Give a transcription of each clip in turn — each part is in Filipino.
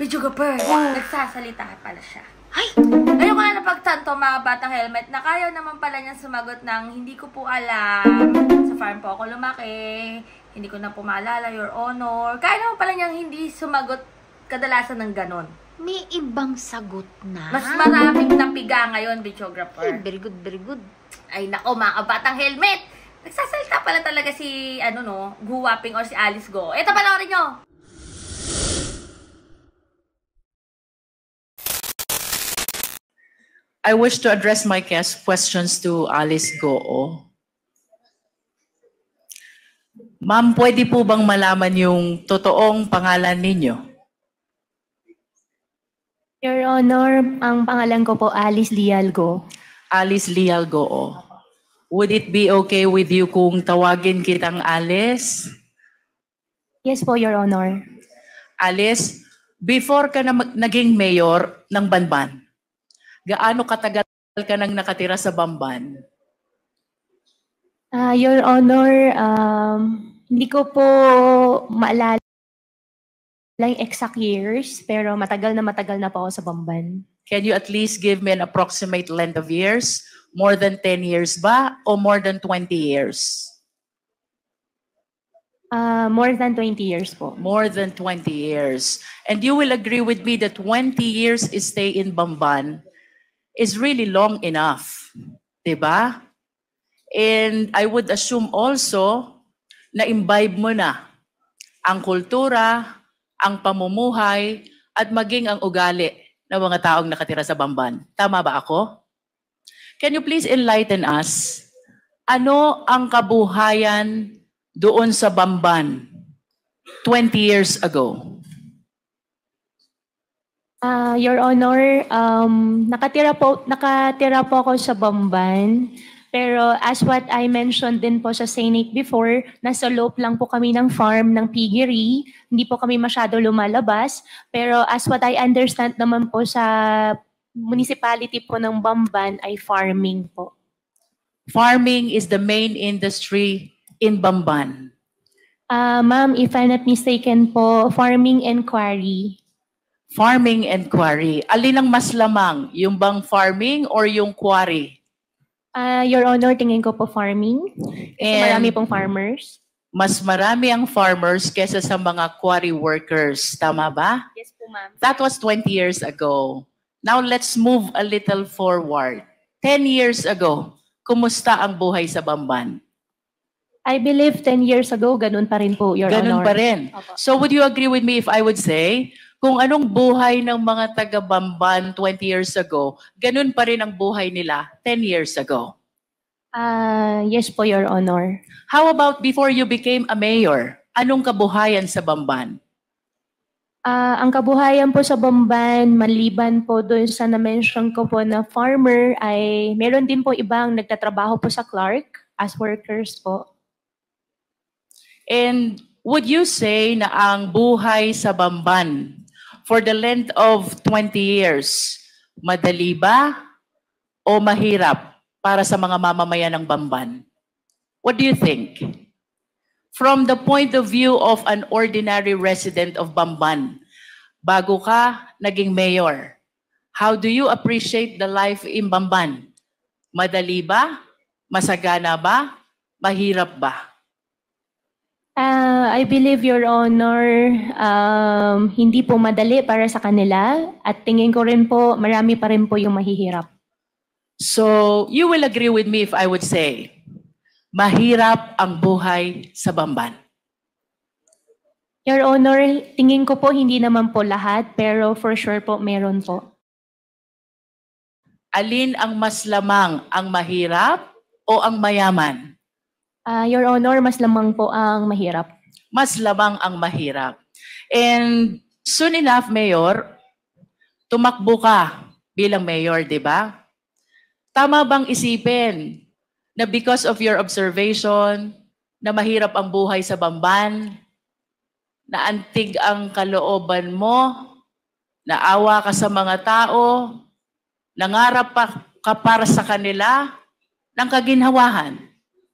Pichugaper, nagsasalita pala siya. Ay! Ngayon ko na napagtanto mga batang helmet na kaya naman pala niyang sumagot ng hindi ko po alam. Sa farm po ako lumaki. Hindi ko na po maalala, Your Honor. Kaya naman pala niyang hindi sumagot kadalasan ng ganon. May ibang sagot na. Mas maraming napiga ngayon, videographer. Ay, very good, very good. Ay nako mga batang helmet. Nagsasalita pala talaga si, Guwaping or si Alice Go. Ito panoorin nyo. I wish to address my questions to Alice Goo. Ma'am, pwede po bang malaman yung totoong pangalan ninyo? Your Honor, ang pangalan ko po Alice Lialgo. Alice Lial Goo. Would it be okay with you kung tawagin kitang Alice? Yes po, Your Honor. Alice, before ka na naging mayor ng Banban, gaano katagal ka nang nakatira sa Bamban? Your Honor, hindi ko po maalala yung exact years, pero matagal na po ako sa Bamban. Can you at least give me an approximate length of years? More than 10 years ba? O more than 20 years? More than 20 years po. More than 20 years. And you will agree with me that 20 years stay in Bamban is really long enough. Diba? And I would assume also na imbibe mo na ang kultura, ang pamumuhay, at maging ang ugali ng mga taong nakatira sa Bamban. Tama ba ako? Can you please enlighten us? Ano ang kabuhayan doon sa Bamban 20 years ago? Your Honor, nakatira po ako sa Bamban. Pero as what I mentioned din po sa Senate before, nasa loob lang po kami ng farm ng piggery. Hindi po kami masyado lumalabas. Pero as what I understand naman po sa municipality po ng Bamban ay farming po. Farming is the main industry in Bamban. Ma'am, if I'm not mistaken po, farming and quarry. Farming and quarry. Alin ang mas lamang? Yung bang farming or yung quarry? Your Honor, tingin ko po farming. Kasi marami pong farmers. Mas marami ang farmers kesa sa mga quarry workers. Tama ba? Yes po, ma'am. That was 20 years ago. Now let's move a little forward. 10 years ago, kumusta ang buhay sa Bamban? I believe 10 years ago, ganun pa rin po, Your Honor. Ganun pa rin. Opo. So would you agree with me if I would say, kung anong buhay ng mga taga-Bamban 20 years ago, ganun pa rin ang buhay nila 10 years ago? Yes po, Your Honor. How about before you became a mayor? Anong kabuhayan sa Bamban? Ang kabuhayan po sa Bamban, maliban po doon sa na-mention ko po na farmer, ay meron din po ibang nagtatrabaho po sa Clark as workers po. And would you say na ang buhay sa Bamban for the length of 20 years, madali ba o mahirap para sa mga mamamayan ng Bamban? What do you think? From the point of view of an ordinary resident of Bamban, bago ka naging mayor, how do you appreciate the life in Bamban? Madali ba? Masagana ba? Mahirap ba? I believe, Your Honor, hindi po madali para sa kanila at tingin ko rin po marami pa rin po yung mahihirap. So, you will agree with me if I would say, mahirap ang buhay sa Bamban. Your Honor, tingin ko po hindi naman po lahat pero for sure po meron po. Alin ang mas lamang, ang mahirap o ang mayaman? Your Honor, mas lamang po ang mahirap. Mas lamang ang mahirap. And soon enough, Mayor, tumakbo ka bilang mayor, di ba? Tama bang isipin na because of your observation, na mahirap ang buhay sa Bamban, na antig ang kalooban mo, naawa ka sa mga tao, nangarap ka para sa kanila, ng kaginhawahan?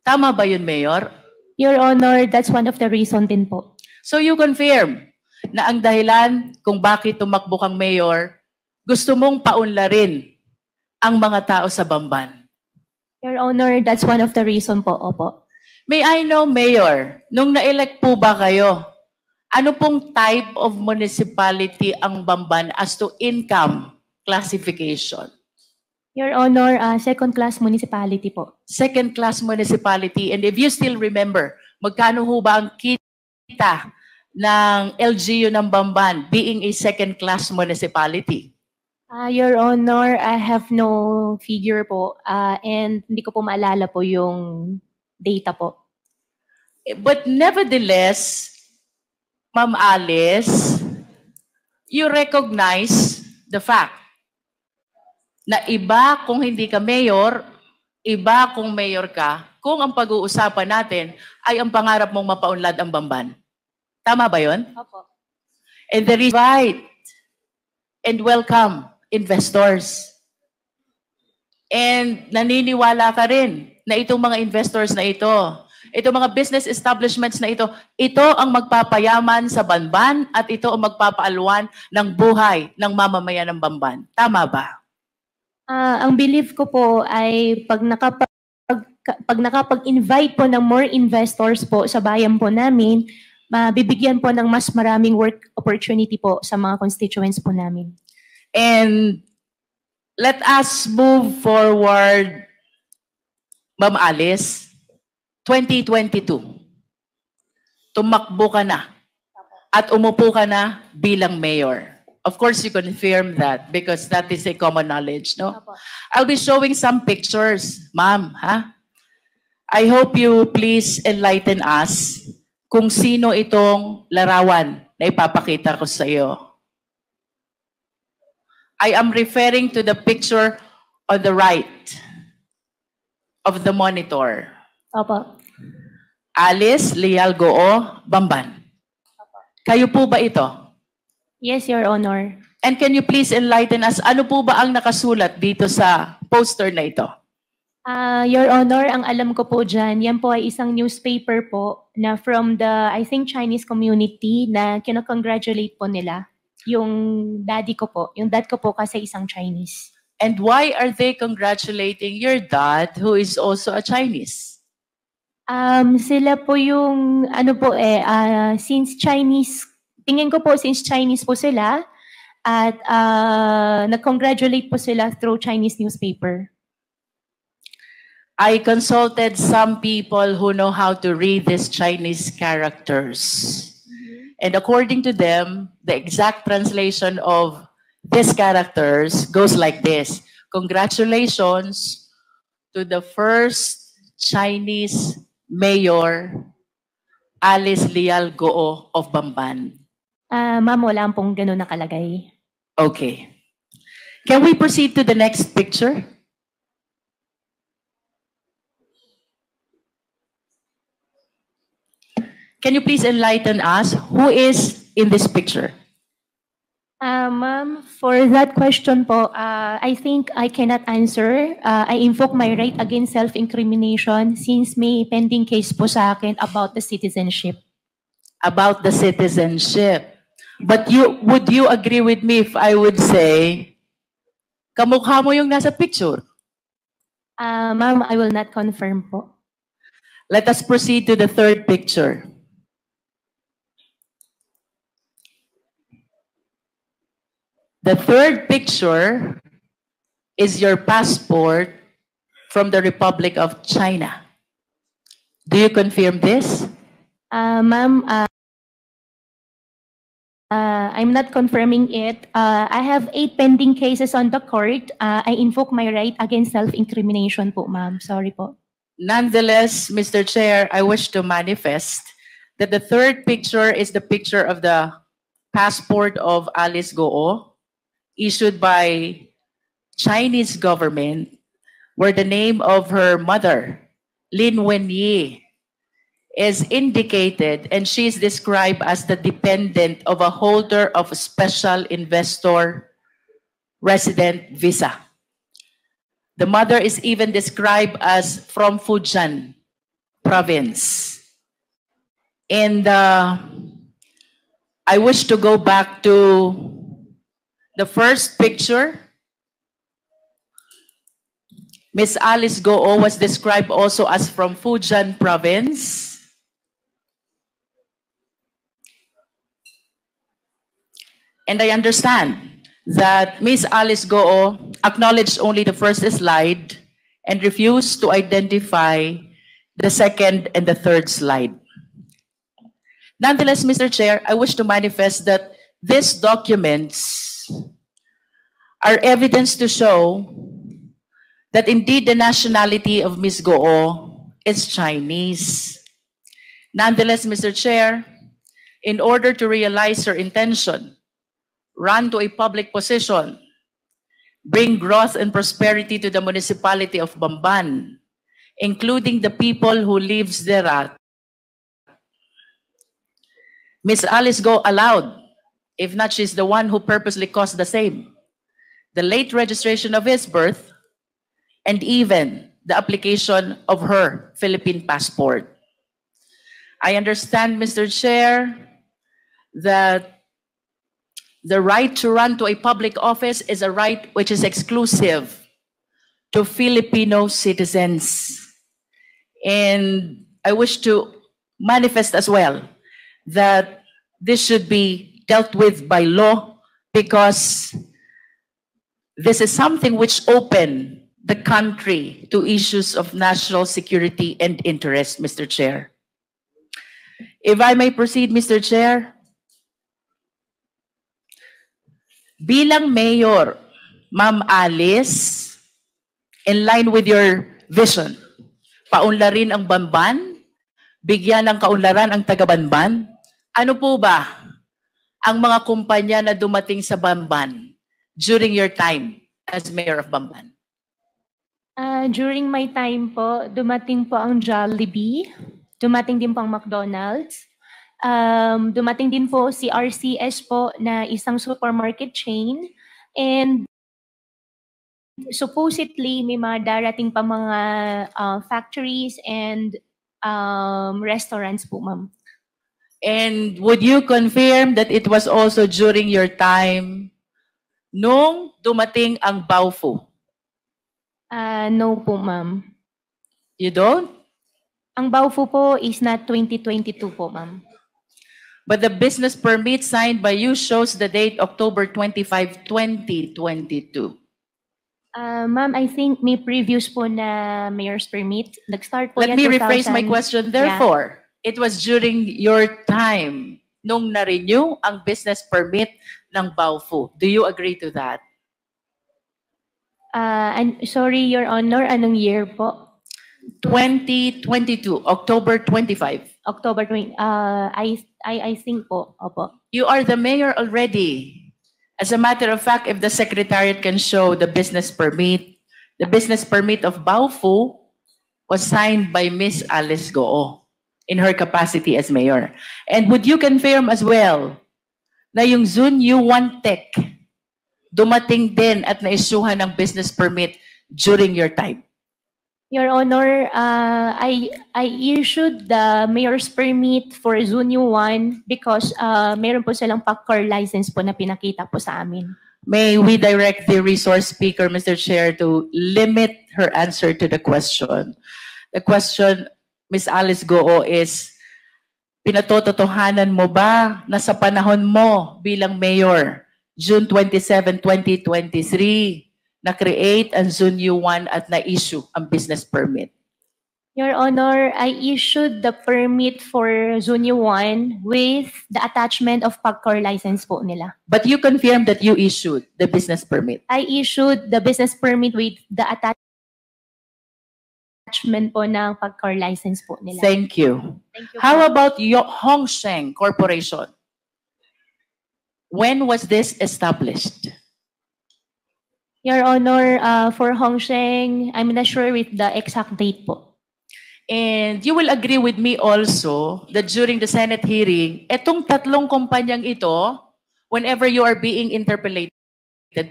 Tama ba yun, Mayor? Your Honor, that's one of the reason din po. So you confirm na ang dahilan kung bakit tumakbo kang mayor, gusto mong paunlarin ang mga tao sa Bamban? Your Honor, that's one of the reason po, opo. May I know, Mayor, nung na-elect po ba kayo, ano pong type of municipality ang Bamban as to income classification? Your Honor, second-class municipality po. Second-class municipality. And if you still remember, magkano ho ba ang kita ng LGU ng Bamban being a second-class municipality? Your Honor, I have no figure po and hindi ko po maalala po yung data po. But nevertheless, Ma'am Alice, you recognize the fact na iba kung hindi ka mayor, iba kung mayor ka, kung ang pag-uusapan natin ay ang pangarap mong mapaunlad ang Bamban. Tama ba yun? Opo. And there is right and welcome investors. And naniniwala ka rin na itong mga investors na itong mga business establishments na ito ang magpapayaman sa Bamban at ito ang magpapaalwan ng buhay ng mamamayan ng Bamban. Tama ba? Ang belief ko po ay pag nakapag-invite po ng more investors po sa bayan po namin, mabibigyan po ng mas maraming work opportunity po sa mga constituents po namin. And let us move forward, Ma'am Alice, 2022. Tumakbo ka na at umupo ka na bilang mayor. Of course, you confirm that because that is a common knowledge, no? I'll be showing some pictures, ma'am, ha? I hope you please enlighten us kung sino itong larawan na ipapakita ko sa iyo. I am referring to the picture on the right of the monitor. Opo. Alice Leal Goo, Bamban. Kayo po ba ito? Yes, Your Honor. And can you please enlighten us, ano po ba ang nakasulat dito sa poster na ito? Your Honor, ang alam ko po dyan, yan po ay isang newspaper po na from the, I think, Chinese community na kinakongratulate po nila. Yung daddy ko po, yung dad ko po kasi isang Chinese. And why are they congratulating your dad who is also a Chinese? Sila po yung, since Chinese, tingin ko po since Chinese po sila, at nag-congratulate po sila through Chinese newspaper. I consulted some people who know how to read these Chinese characters. And according to them, the exact translation of these characters goes like this. Congratulations to the first Chinese mayor, Alice Leal Goo of Bamban. Ma'am, wala pong ganun nakalagay. Okay. Can we proceed to the next picture? Can you please enlighten us who is in this picture? Ma'am, for that question po, I think I cannot answer. I invoke my right against self-incrimination since may pending case po sa akin about the citizenship. About the citizenship. But would you agree with me if I would say, kamukha mo yung nasa picture? Ma'am, I will not confirm po. Let us proceed to the third picture. The third picture is your passport from the Republic of China. Do you confirm this? Ma'am, I'm not confirming it. I have 8 pending cases on the court. I invoke my right against self-incrimination po, ma'am. Sorry po. Nonetheless, Mr. Chair, I wish to manifest that the third picture is the picture of the passport of Alice Goo, issued by Chinese government, where the name of her mother, Lin Wenyi, is indicated, and she is described as the dependent of a holder of a special investor resident visa. The mother is even described as from Fujian province. And I wish to go back to the first picture. Miss Alice Goo was described also as from Fujian province. And I understand that Miss Alice Goo acknowledged only the first slide and refused to identify the second and the third slide. Nonetheless, Mr. Chair, I wish to manifest that these documents are evidence to show that indeed the nationality of Ms. Goo is Chinese. Nonetheless, Mr. Chair, in order to realize her intention, run to a public position, bring growth and prosperity to the municipality of Bamban, including the people who lives thereat, Ms. Alice Goo allowed, if not she's the one who purposely caused the same, the late registration of his birth, and even the application of her Philippine passport. I understand, Mr. Chair, that the right to run to a public office is a right which is exclusive to Filipino citizens. And I wish to manifest as well that this should be dealt with by law, because this is something which open the country to issues of national security and interest, Mr. Chair. If I may proceed, Mr. Chair. Bilang mayor, Ma'am Alice, in line with your vision, paunlarin ang Bamban, bigyan ng kaunlaran ang taga-Bamban. Ano po ba ang mga kumpanya na dumating sa Bamban during your time as mayor of Bamban? During my time po, dumating po ang Jollibee, dumating din po ang McDonald's, dumating din po si RCS po na isang supermarket chain, and supposedly may mga darating pa mga factories and restaurants po, ma'am. And would you confirm that it was also during your time nung dumating ang Baofu? No po, ma'am. You don't? Ang Baofu po is not 2022 po, ma'am. But the business permit signed by you shows the date October 25, 2022. Ma'am, I think may previous po na mayor's permit. Nag-start po Let yan me rephrase my 2000. question. Therefore, it was during your time nung na-renew ang business permit ng Baofu. Do you agree to that? Sorry, Your Honor, anong year po? 2022, October 25. October 20. I think po. Opo. You are the mayor already. As a matter of fact, if the secretariat can show the business permit of Baofu was signed by Miss Alice Goo in her capacity as mayor. And would you confirm as well na yung Zunyu One Tech dumating din at na-issuehan ng business permit during your time? Your Honor, I issued the mayor's permit for Zunyu 1 because meron po silang PACCOR license po na pinakita po sa amin. May we direct the resource speaker, Mr. Chair, to limit her answer to the question. The question, Ms. Alice Goo, is pinatototohanan mo ba na sa panahon mo bilang mayor, June 27, 2023, na-create ang Zunyu 1 at na-issue ang business permit? Your Honor, I issued the permit for Zunyu 1 with the attachment of PACCOR license po nila. But you confirmed that you issued the business permit. I issued the business permit with the attachment po ng PACCOR license po nila. Thank you. Thank you How po. about Hongsheng Corporation? When was this established? Your Honor, for Hongsheng, I'm not sure with the exact date po. And you will agree with me also that during the Senate hearing, etong tatlong kumpanyang ito, whenever you are being interpellated,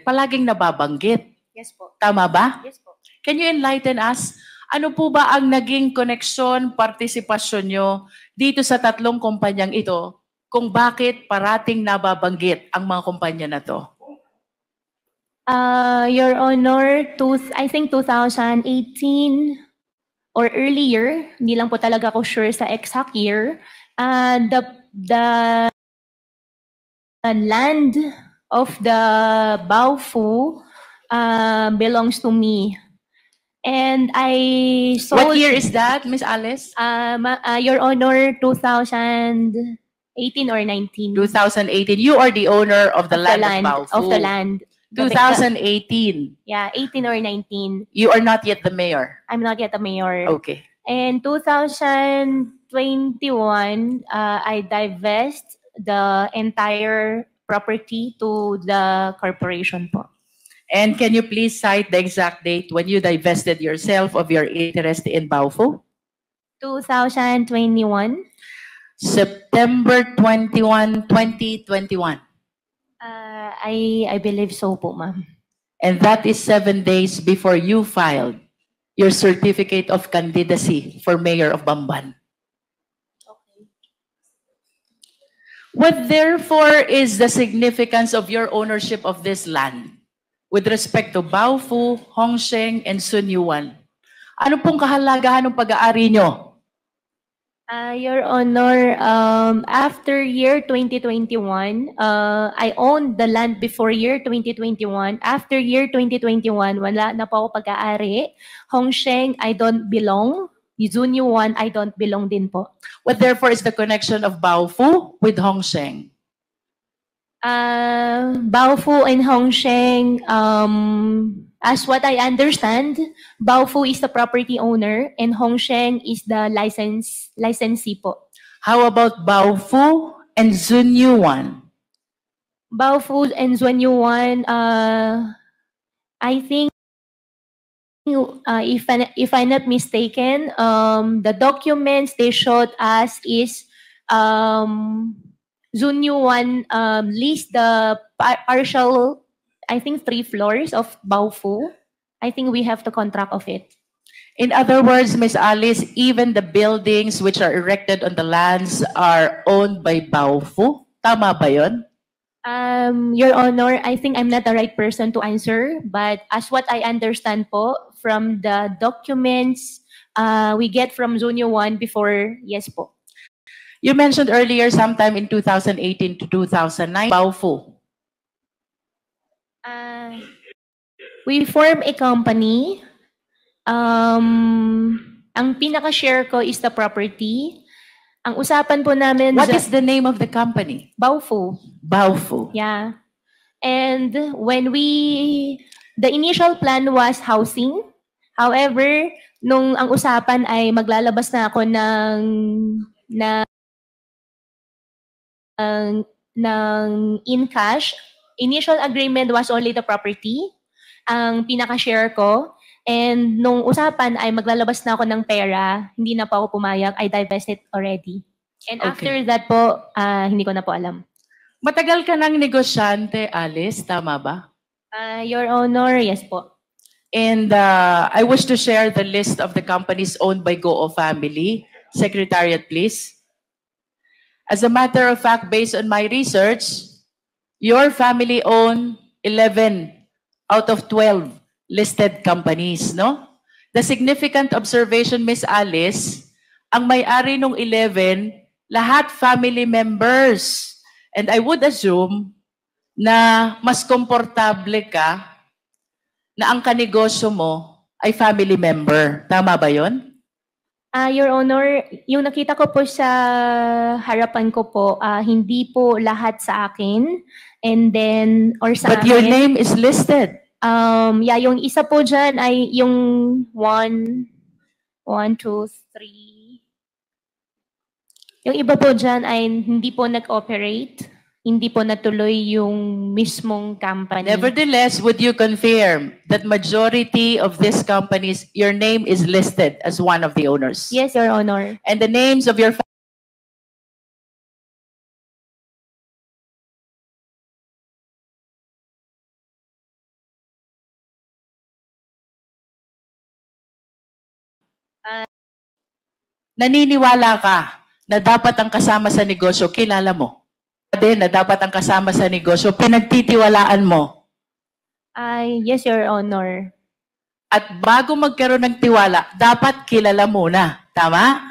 palaging nababanggit. Yes po. Tama ba? Yes po. Can you enlighten us? Ano po ba ang naging koneksyon, partisipasyon nyo dito sa tatlong kumpanyang ito kung bakit parating nababanggit ang mga kumpanya na to? Your Honor, I think 2018 or earlier, hindi lang po talaga ako sure sa exact year, the land of the Baofu belongs to me. And I sold... What year is that, Miss Alice? Your Honor, 2018 or 19. 2018. You are the owner of the land of Baofu. Of the land. 2018. Yeah, 18 or 19. You are not yet the mayor. I'm not yet a mayor. Okay. In 2021, I divest the entire property to the corporation po. And can you please cite the exact date when you divested yourself of your interest in Baofu? 2021. September 21, 2021. I believe so po, ma'am. And that is 7 days before you filed your certificate of candidacy for mayor of Bamban. Okay. What therefore is the significance of your ownership of this land with respect to Baofu, Hongsheng, and Sun Yuan? Ano pong kahalagahan ng pag-aari nyo? Your Honor, after year 2021, I owned the land before year 2021. After year 2021, wala na po ako pag-aari. Hongsheng, I don't belong. Sun Yuan, I don't belong din po. What therefore is the connection of Baofu with Hongsheng? Baofu and Hongsheng, as what I understand, Baofu is the property owner and Hongsheng is the licensee po. How about Baofu and Sun Yuan? Baofu and Sun Yuan, I think, if I'm not mistaken, the documents they showed us is Sun Yuan leased the partial, I think 3 floors of Baofu. I think we have the contract of it. In other words, Ms. Alice, even the buildings which are erected on the lands are owned by Baofu? Tama ba yun? Your Honor, I think I'm not the right person to answer, but as what I understand po, from the documents we get from Sun Yuan before, yes po. You mentioned earlier sometime in 2018 to 2009, Baofu. We form a company. Ang pinaka-share ko is the property. Ang usapan po namin... What is the name of the company? Baofu. Baofu. Yeah. And when the initial plan was housing. However, nung ang usapan ay maglalabas na ako ng in cash, initial agreement was only the property, ang pinaka-share ko. And nung usapan ay maglalabas na ako ng pera, hindi na po ako pumayag, I divested already. And after that po, hindi ko na po alam. Matagal ka ng negosyante, Alice, tama ba? Your Honor, yes po. And I wish to share the list of the companies owned by Goo family. Secretariat, please. As a matter of fact, based on my research, your family owned 11 out of 12 listed companies, no? The significant observation, Miss Alice, ang may-ari nung 11, lahat family members. And I would assume na mas komportable ka na ang kanegosyo mo ay family member. Tama ba yon? Your Honor, yung nakita ko po sa harapan ko po, hindi po lahat sa akin. And then, or sa But your name is listed. Yeah, yung isa po dyan ay yung 1, 2, 3. Yung iba po dyan ay hindi po nag-operate. Hindi po natuloy yung mismong company. Nevertheless, would you confirm that majority of these companies, your name is listed as one of the owners? Yes, Your Honor. And the names of your naniniwala ka na dapat ang kasama sa negosyo, kilala mo? din na dapat ang kasama sa negosyo, pinagtitiwalaan mo. Yes, Your Honor. At bago magkaroon ng tiwala, dapat kilala muna. Tama?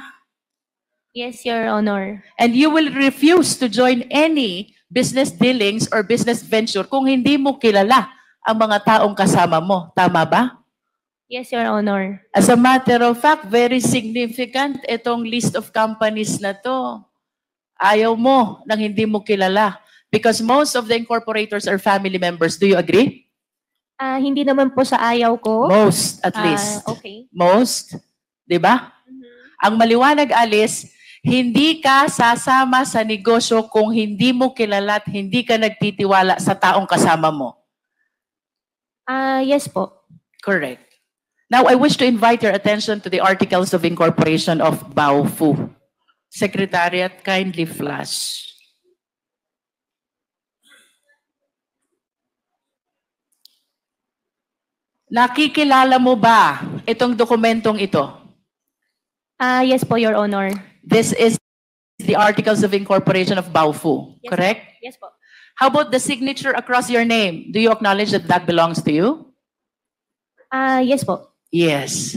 Yes, Your Honor. And you will refuse to join any business dealings or business venture kung hindi mo kilala ang mga taong kasama mo. Tama ba? Yes, Your Honor. As a matter of fact, very significant itong list of companies na to. Ayaw mo nang hindi mo kilala. Because most of the incorporators are family members. Do you agree? Hindi naman po sa ayaw ko. Most, at least. Okay. Most. Di ba? Ang maliwanag, Alice, hindi ka sasama sa negosyo kung hindi mo kilala at hindi ka nagtitiwala sa taong kasama mo. Yes po. Correct. Now, I wish to invite your attention to the Articles of Incorporation of Baofu. Secretariat, kindly flash. Nakikilala mo ba itong dokumentong ito? Yes po, Your Honor. This is the Articles of Incorporation of Baofu, Yes, correct? Yes po. How about the signature across your name? Do you acknowledge that that belongs to you? Yes po. Yes.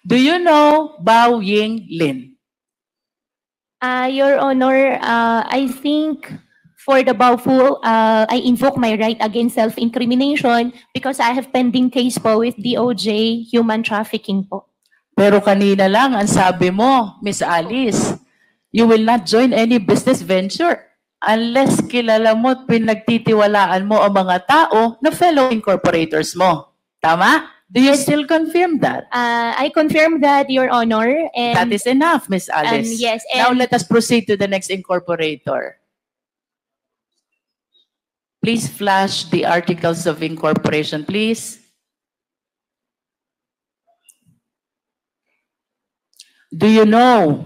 Do you know Bao Ying Lin? Your Honor, I think for the Baofu, I invoke my right against self-incrimination because I have pending case po with DOJ human trafficking po. Pero kanina lang ang sabi mo, Miss Alice, you will not join any business venture unless kilala mo at pinagtitiwalaan mo ang mga tao na fellow incorporators mo. Tama? Do you still confirm that? I confirm that, Your Honor. And That is enough, Miss Alice. yes, Now and- let us proceed to the next incorporator. Please flash the Articles of Incorporation, please. Do you know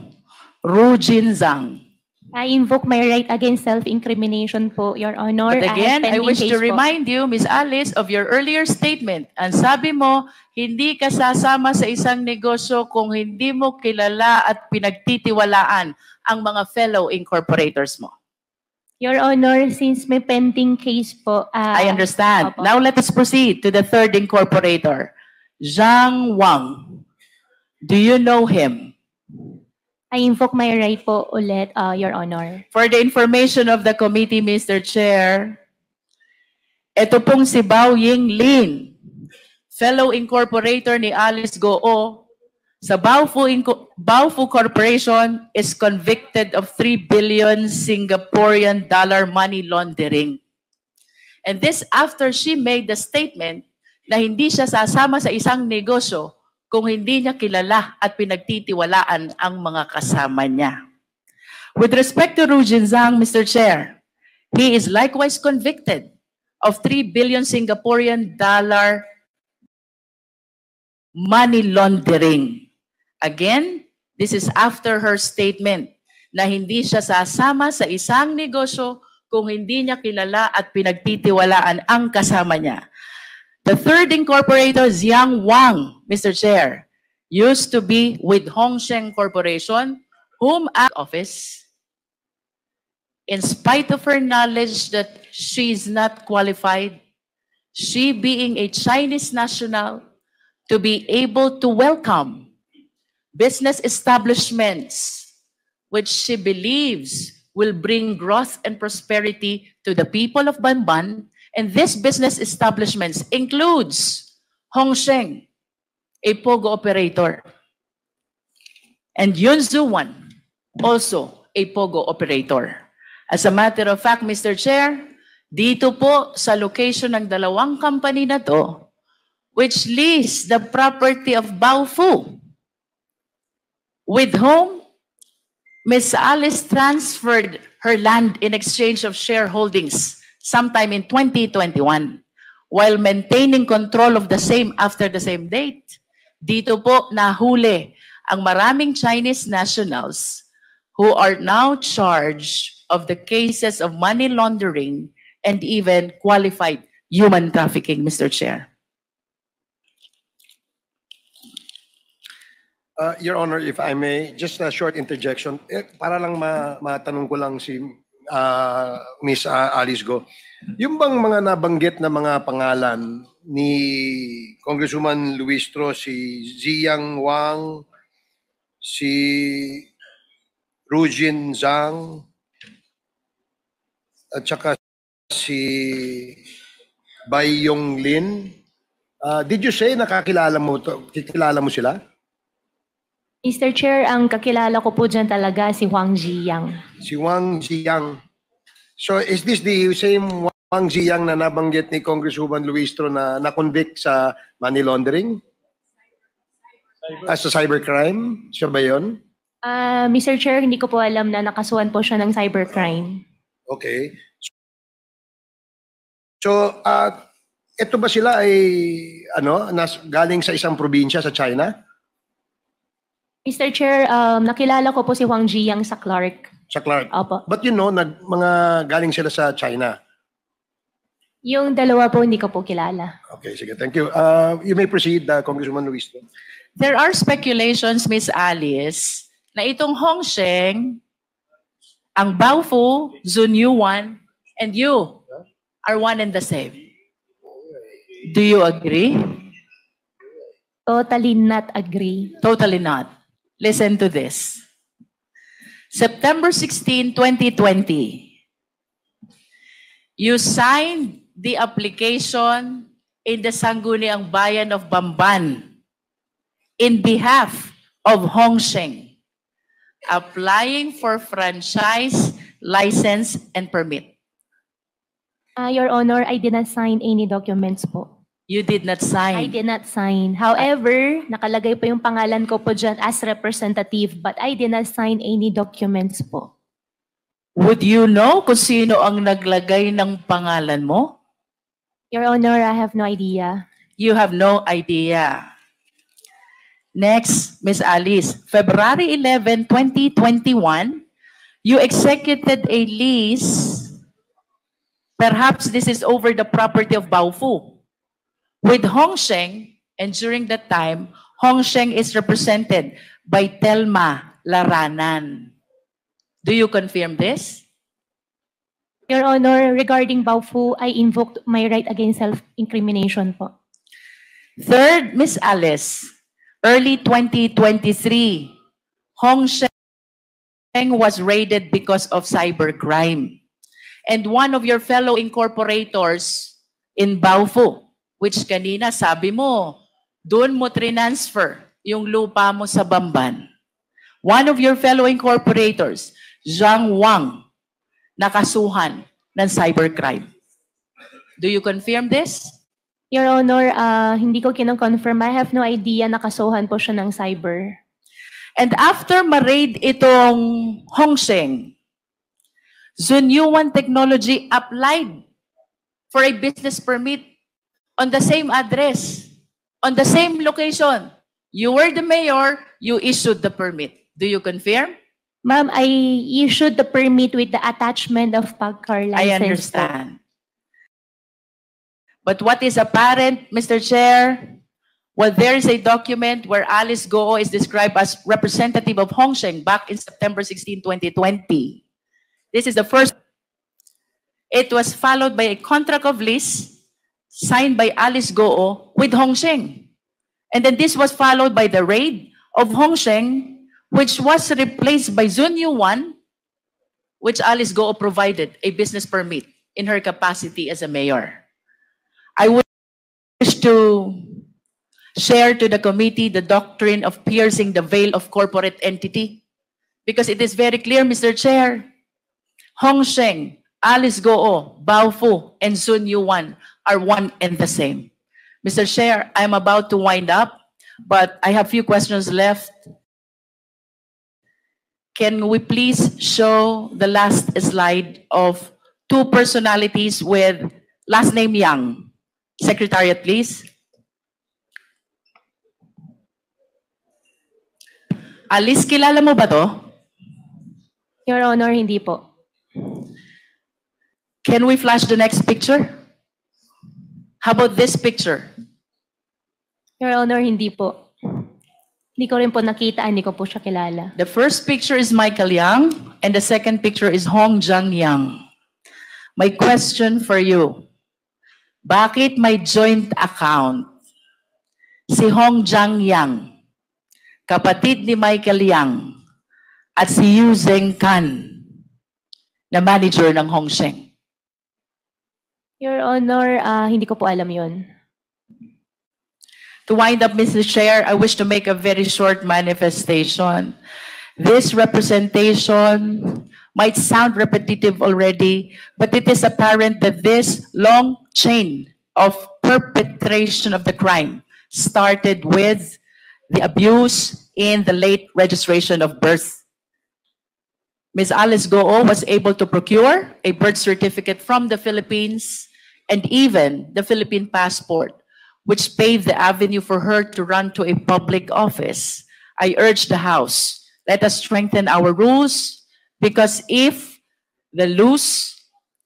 Ru Jin Zhang? I invoke my right against self-incrimination po, Your Honor. But again, I have pending wish case to po. remind you, Miss Alice, of your earlier statement. Ang sabi mo, hindi ka sasama sa isang negosyo kung hindi mo kilala at pinagtitiwalaan ang mga fellow incorporators mo. Your Honor, since may pending case po. I understand. Opo. Now let us proceed to the third incorporator, Zhang Wang. Do you know him? I invoke my right po ulit, Your Honor. For the information of the committee, Mr. Chair, ito pong si Bao Ying Lin, fellow incorporator ni Alice Goo, sa Baofu Corporation is convicted of 3 billion Singaporean dollar money laundering. And this after she made the statement na hindi siya sasama sa isang negosyo kung hindi niya kilala at pinagtitiwalaan ang mga kasama niya. With respect to Ru Jin Zhang, Mr. Chair, he is likewise convicted of 3 billion Singaporean dollar money laundering. Again, this is after her statement na hindi siya sasama sa isang negosyo kung hindi niya kilala at pinagtitiwalaan ang kasama niya. The third incorporator, Zhang Wang, Mr. Chair, used to be with Hongsheng Corporation, whom at office, in spite of her knowledge that she is not qualified, she being a Chinese national, to be able to welcome business establishments which she believes will bring growth and prosperity to the people of Banban. And this business establishments includes Hongsheng, a Pogo operator, and Yunzuan, also a Pogo operator. As a matter of fact, Mr. Chair, dito po sa location ng dalawang company na to, which lease the property of Baofu, with whom Ms. Alice transferred her land in exchange of shareholdings sometime in 2021, while maintaining control of the same after the same date. Dito po nahuli ang maraming Chinese nationals who are now charged of the cases of money laundering and even qualified human trafficking, Mr. Chair. Your Honor, if I may, just a short interjection. Para lang matanong ko lang si Miss Alice Go. Yung bang mga nabanggit na mga pangalan ni Congresswoman Luistro, si Ziyang Wang, si Rujin Zhang, at saka si Bai Yong Lin, did you say nakakilala mo sila? Mr. Chair, ang kakilala ko po dyan talaga si Huang Ziyang. Si Wang Ziyang. So is this the same Wang Ziyang na nabanggit ni Congresswoman Luistro na na-convict sa money laundering? As a cybercrime? Siya ba yun? Mr. Chair, hindi ko po alam na nakasuhan po siya ng cybercrime. Okay. So, ito ba sila ay galing sa isang probinsya sa China? Mr. Chair, nakilala ko po si Huang Ziyang sa Clark. Sa Clark? Opo. But you know, mga galing sila sa China. Yung dalawa po hindi ko po kilala. Okay, sige. Thank you. You may proceed, Congresswoman Luis. There are speculations, Miss Alice, na itong Hongsheng, ang Baofu, Zun Yuan, and you are one and the same. Do you agree? Totally not agree. Totally not. Listen to this. September 16, 2020, you signed the application in the Sangguniang Bayan of Bamban in behalf of Hongsheng, applying for franchise, license, and permit. Your Honor, I did not sign any documents po. You did not I sign. did not sign. However, nakalagay po yung pangalan ko po dyan as representative, but I did not sign any documents po. Would you know kung sino ang naglagay ng pangalan mo? Your Honor, I have no idea. You have no idea. Next, Miss Alice, February 11, 2021, you executed a lease. Perhaps this is over the property of Baofu with Hongsheng, and during that time, Hongsheng is represented by Telma Laranan. Do you confirm this? Your Honor, regarding Baofu, I invoked my right against self-incrimination po. Third, Miss Alice, early 2023, Hongsheng was raided because of cybercrime. And one of your fellow incorporators in Baofu, which kanina sabi mo, doon mo transfer yung lupa mo sa Bamban. One of your fellow incorporators, Zhang Wang, nakasuhan ng cybercrime. Do you confirm this? Your Honor, hindi ko kino-confirm. I have no idea nakasuhan po siya ng cyber. And after ma-raid itong Hongsheng, Zunyuan Technology applied for a business permit on the same address, on the same location. You were the mayor, you issued the permit. Do you confirm? Ma'am, I issued the permit with the attachment of PAGCAR license. I understand. But what is apparent, Mr. Chair, well, there is a document where Alice Goo is described as representative of Hongsheng back in September 16, 2020. This is the first. It was followed by a contract of lease signed by Alice Goo with Hongsheng. And then this was followed by the raid of Hongsheng, which was replaced by Zun Yuan, which Alice Goo provided a business permit in her capacity as a mayor. I wish to share to the committee the doctrine of piercing the veil of corporate entity, because it is very clear, Mr. Chair, Hongsheng, Alice Goo, Baofu, and Zun Yuan are one and the same. Mr. Chair, I'm about to wind up, but I have few questions left. Can we please show the last slide of two personalities with last name Yang? Secretariat, please. Alice, kilala mo ba to? Your Honor, hindi po. Can we flash the next picture? How about this picture? Your Honor, hindi po. Hindi ko rin po nakita, hindi ko po siya kilala. The first picture is Michael Yang, and the second picture is Hong Jang Yang. My question for you, bakit may joint account si Hong Jang Yang, kapatid ni Michael Yang, at si Yu Zhengkan, na manager ng Hongsheng? Your Honor, hindi ko po alam yun. To wind up, Mr. Chair, I wish to make a very short manifestation. This representation might sound repetitive already, but it is apparent that this long chain of perpetration of the crime started with the abuse in the late registration of birth. Ms. Alice Goo was able to procure a birth certificate from the Philippines and even the Philippine passport, which paved the avenue for her to run to a public office. I urge the House, let us strengthen our rules, because if the loose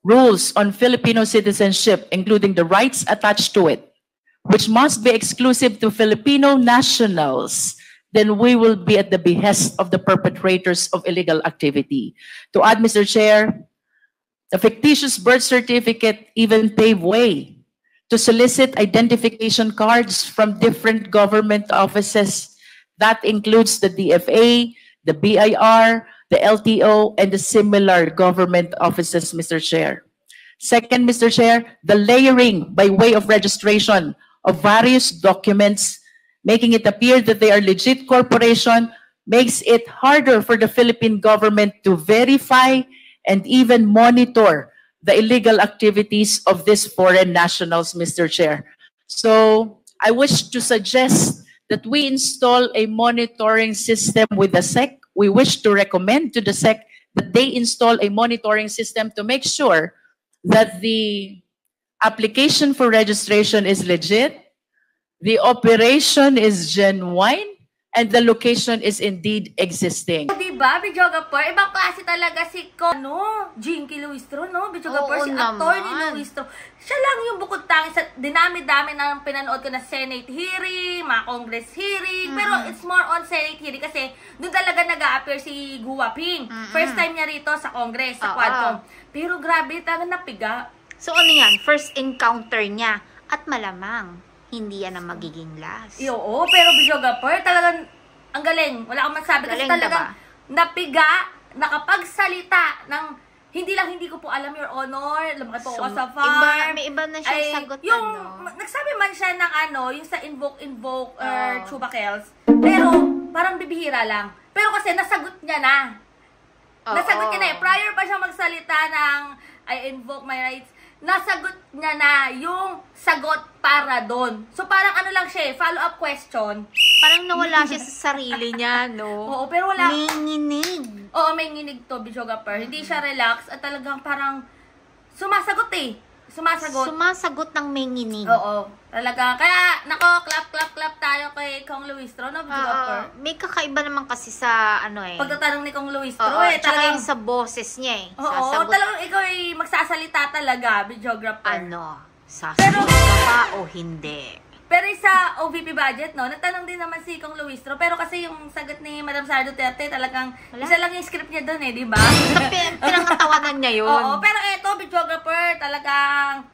rules on Filipino citizenship, including the rights attached to it, which must be exclusive to Filipino nationals, then we will be at the behest of the perpetrators of illegal activity. To add, Mr. Chair, the fictitious birth certificate even paved way to solicit identification cards from different government offices. That includes the DFA, the BIR, the LTO, and the similar government offices, Mr. Chair. Second, Mr. Chair, the layering by way of registration of various documents, making it appear that they are legit corporation, makes it harder for the Philippine government to verify and even monitor the illegal activities of these foreign nationals, Mr. Chair. So I wish to suggest that we install a monitoring system with the SEC. We wish to recommend to the SEC that they install a monitoring system to make sure that the application for registration is legit, the operation is genuine, and the location is indeed existing. Diba, videographer? Ibang klase talaga si Jinky Luistro, no? Videographer, si Attorney Luistro. Siya lang yung bukod tangi sa dinami-dami ng pinanood ko na Senate hearing, mga Congress hearing. Pero it's more on Senate hearing kasi doon talaga nag-a-appear si Gu Waping. First time niya rito sa Congress, sa Quadcom. Pero grabe, talaga napiga. So ano yan? First encounter niya. At malamang, hindi yan ang magiging last. Oo, pero videographer, talagang ang galing. Wala akong masabi kasi talagang napiga, nakapagsalita ng hindi ko po alam, Your Honor. Lumaki po ako sa farm. May iba na siya sagot yung, nagsabi man siya ng yung sa invoke chubakels. Pero, parang bibihira lang. Pero kasi nasagot niya na. Nasagot niya na eh. Prior pa siya magsalita ng I invoke my rights, nasagot niya na yung sagot para doon. So parang lang siya eh, follow-up question. Parang nawala siya sa sarili niya, no? Oo, pero wala. May nginig. Oo, may nginig to, videographer. Hindi siya relax at talagang parang sumasagot eh. Sumasagot ng may nginig. Oo, talaga. Kaya, nako, clap tayo kay Kong Luistro, no, videographer? May kakaiba naman kasi sa pagtatanong ni Kong Luistro tsaka yung sa boses niya eh. Oo, talagang ikaw ay magsasalita talaga, videographer. Sasagot ka pa o hindi? Pero sa OVP budget, no, nagtanong din naman si Kong Luistro, pero kasi yung sagot ni Madam Sara Duterte, talagang isa lang yung script niya doon eh, di ba? Pinangatawanan niya yun. Oo, pero eto, videographer, talagang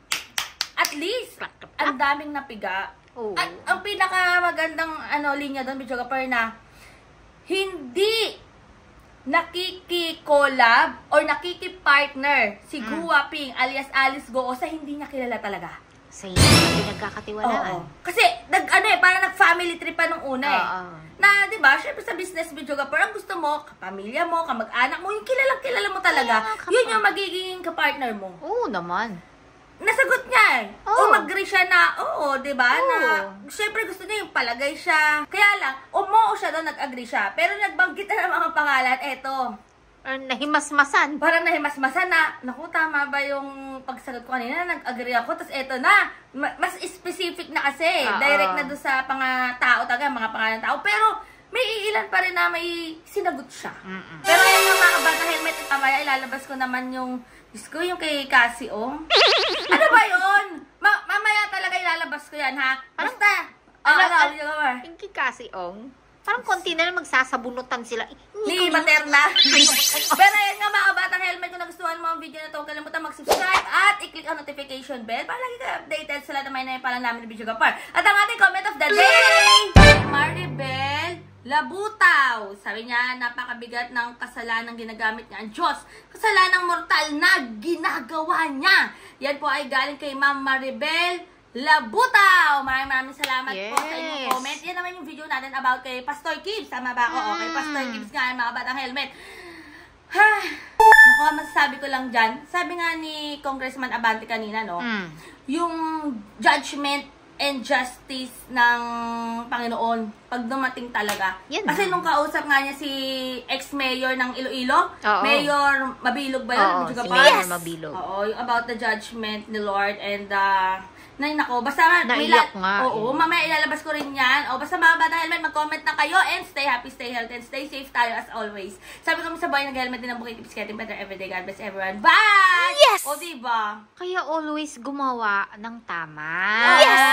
at least, ang daming napiga. At ang pinakamagandang linya doon, videographer, na hindi nakiki-collab or nakiki-partner si Gu Waping alias Alice Goo sa hindi niya kilala talaga. Sa hindi niya pinagkakatiwalaan. Kasi, parang nag-family trip pa nung una eh. Na, di ba, syempre sa business videographer, ang gusto mo, kapamilya mo, kamag-anak mo, yung kilala mo talaga, yun yung magiging kapartner mo. Oo naman. Nasagot niya eh. Mag-agree siya na, di ba, na, syempre gusto niya yung palagay siya. Kaya lang, siya doon, nag-agree siya. Pero nagbanggit na ng mga pangalan, eto. Nahimasmasan. Parang nahimasmasan na, naku, tama ba yung pagsagot ko kanina, nag-agree ako, tapos eto na, mas specific na kasi, direct na doon sa tao talaga, mga pangalan ng tao, pero may iilan pa rin na may sinagot siya. Pero ayun yung mga kabata helmet, mamaya ilalabas ko naman yung, yung kay Cassie Ong. Ano ba yun? Mamaya talaga ilalabas ko yan, ha? Basta, yung kay Cassie Ong? Parang konti na lang magsasabunutan sila. Ni Materna. Pero yan nga mga kabatang helmet, kung nagustuhan mo ang video na to, kalimutan mag-subscribe at i-click ang notification bell para lagi ka updated sa lahat ng may parang namin ng video gapar. At ang ating comment of the day, Maribel Labutaw. Sabi niya, napakabigat ng kasalanang ginagamit niya ang Diyos. Kasalanang mortal na ginagawa niya. Yan po ay galing kay Ma'am Maribel Labutaw. Maraming salamat po sa inyong comment. Yan naman yung video natin about kay Pastor Gibbs. Tama ba ako? Okay, Pastor Gibbs nga, mga batang helmet. Naku, masasabi ko lang dyan. Sabi nga ni Congressman Abante kanina, no? Yung judgment and justice ng Panginoon pag dumating talaga. Kasi nung kausap nga niya si ex-mayor ng Iloilo, Mayor Mabilog ba yun? Si Mayor Mabilog. Oo, yung about the judgment ni Lord and nay nako, basta naiyak nga. Oo, mamaya ilalabas ko rin yan. O basta mga batang helmet, mag-comment na kayo and stay happy, stay healthy, and stay safe tayo as always. Sabi kami sa buhay, nag-helmet din ang bukit, tips getting better everyday. God bless everyone. Bye! Yes! O diba? Kaya always gumawa ng tama. Yes!